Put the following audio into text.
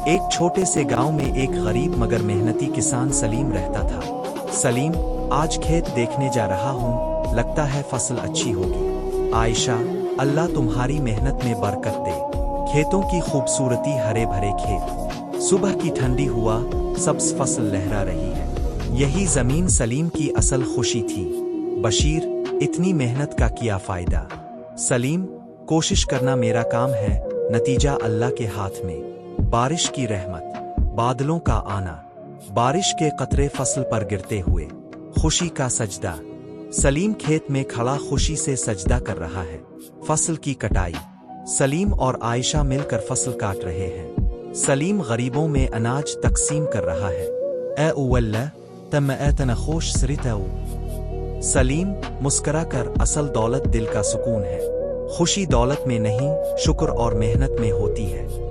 एक छोटे से गांव में एक गरीब मगर मेहनती किसान सलीम रहता था। सलीम, आज खेत देखने जा रहा हूँ, लगता है फसल अच्छी होगी। आयशा, अल्लाह तुम्हारी मेहनत में बरकत दे। खेतों की खूबसूरती, हरे भरे खेत, सुबह की ठंडी हुआ, सब्ज फसल लहरा रही है। यही जमीन सलीम की असल खुशी थी। बशीर, इतनी मेहनत का क्या फायदा? सलीम, कोशिश करना मेरा काम है, नतीजा अल्लाह के हाथ में। बारिश की रहमत, बादलों का आना, बारिश के कतरे फसल पर गिरते हुए, खुशी का सजदा। सलीम खेत में खड़ा खुशी से सजदा कर रहा है। फसल की कटाई, सलीम और आयशा मिलकर फसल काट रहे हैं। सलीम गरीबों में अनाज तकसीम कर रहा है। ए उवल्ला तम एतना खोश सरिताऊ। सलीम मुस्कराकर, असल दौलत दिल का सुकून है। खुशी दौलत में नहीं, शुक्र और मेहनत में होती है।